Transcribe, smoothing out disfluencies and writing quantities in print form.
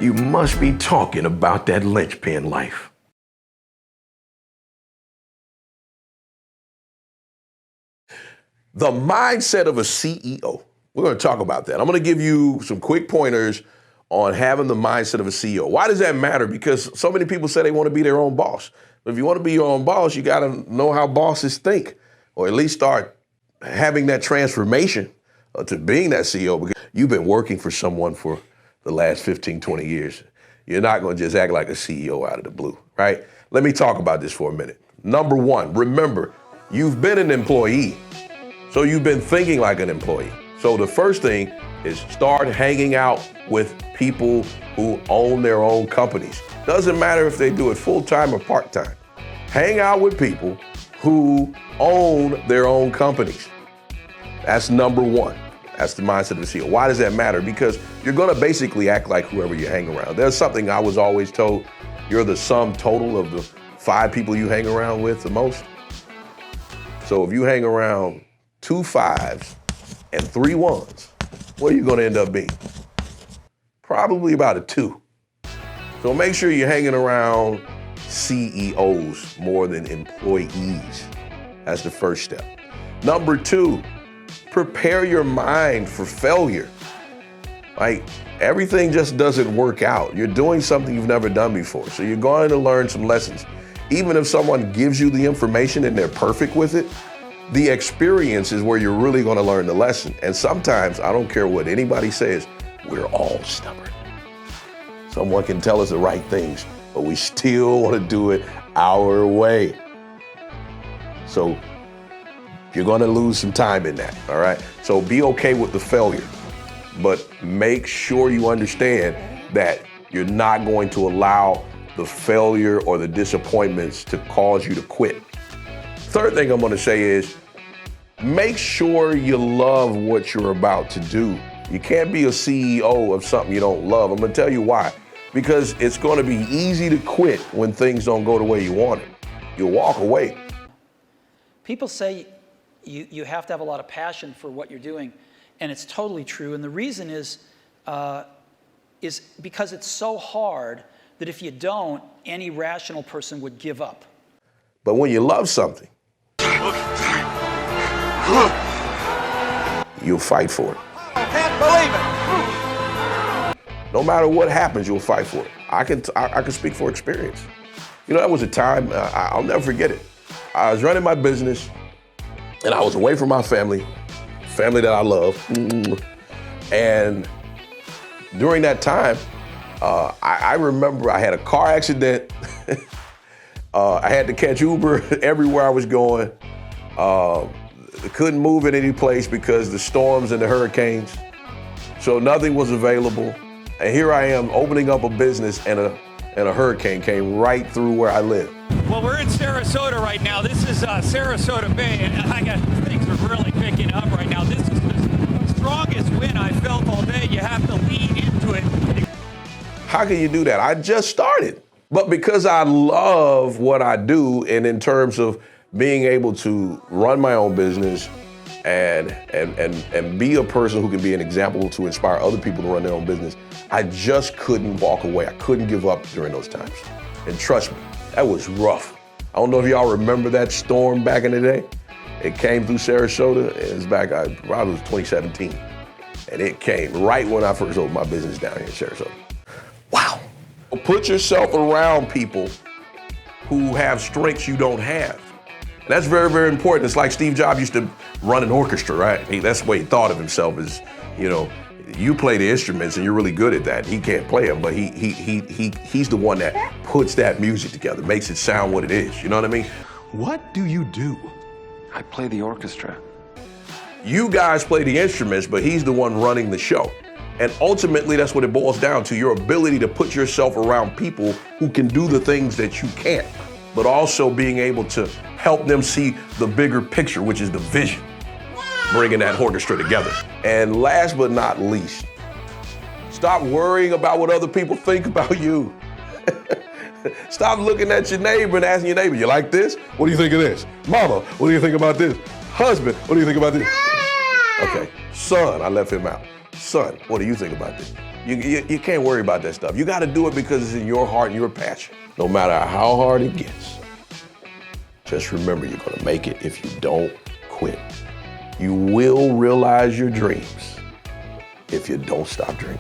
You must be talking about that linchpin life. The mindset of a CEO. We're going to talk about that. I'm going to give you some quick pointers on having the mindset of a CEO. Why does that matter? Because so many people say they want to be their own boss. But if you want to be your own boss, you got to know how bosses think, or at least start having that transformation to being that CEO, because you've been working for someone for the last 15, 20 years. You're not going to just act like a CEO out of the blue, right? Let me talk about this for a minute. Number one, remember, you've been an employee. So you've been thinking like an employee. So the first thing is start hanging out with people who own their own companies. Doesn't matter if they do it full-time or part-time. Hang out with people who own their own companies. That's number one. That's the mindset of a CEO. Why does that matter? Because you're gonna basically act like whoever you hang around. There's something I was always told, you're the sum total of the 5 people you hang around with the most. So if you hang around 2 5s and 3 1s, what are you gonna end up being? Probably about a 2. So make sure you're hanging around CEOs more than employees. That's the first step. Number 2, prepare your mind for failure. Like, everything just doesn't work out. You're doing something you've never done before. So you're going to learn some lessons. Even if someone gives you the information and they're perfect with it, the experience is where you're really going to learn the lesson. And sometimes, I don't care what anybody says, we're all stubborn. Someone can tell us the right things, but we still want to do it our way. So you're going to lose some time in that, all right? So be okay with the failure, but make sure you understand that you're not going to allow the failure or the disappointments to cause you to quit. Third thing I'm going to say is make sure you love what you're about to do. You can't be a CEO of something you don't love. I'm going to tell you why. Because it's going to be easy to quit when things don't go the way you want it. You'll walk away. People say you have to have a lot of passion for what you're doing, and it's totally true. And the reason is because it's so hard that if you don't, any rational person would give up. But when you love something, you'll fight for it. I can't believe it. No matter what happens, you'll fight for it. I can speak for experience. You know, that was a time, I'll never forget it. I was running my business and I was away from my family that I love. And during that time, I remember I had a car accident. I had to catch Uber everywhere I was going. Couldn't move in any place because the storms and the hurricanes. So nothing was available. And here I am opening up a business and a hurricane came right through where I live. Well, we're in Sarasota right now. This is Sarasota Bay, and things are really picking up right now. This is the strongest wind I felt all day. You have to lean into it. How can you do that? I just started. But because I love what I do, and in terms of being able to run my own business and be a person who can be an example to inspire other people to run their own business, I just couldn't walk away. I couldn't give up during those times. And trust me, that was rough. I don't know if y'all remember that storm back in the day. It came through Sarasota. It was back, probably was 2017. And it came right when I first opened my business down here in Sarasota. Wow. Put yourself around people who have strengths you don't have. And that's very, very important. It's like Steve Jobs used to run an orchestra, right? That's the way he thought of himself is, you know, you play the instruments and you're really good at that. He can't play them, but he's the one that puts that music together, makes it sound what it is. You know what I mean? What do you do? I play the orchestra. You guys play the instruments, but he's the one running the show. And ultimately, that's what it boils down to, your ability to put yourself around people who can do the things that you can't, but also being able to help them see the bigger picture, which is the vision, bringing that orchestra together. And last but not least, stop worrying about what other people think about you. Stop looking at your neighbor and asking your neighbor, you like this? What do you think of this? Mama, what do you think about this? Husband, what do you think about this? Okay, son, I left him out. Son, what do you think about this? You can't worry about that stuff. You got to do it because it's in your heart and your passion. No matter how hard it gets, just remember you're going to make it if you don't quit. You will realize your dreams if you don't stop dreaming.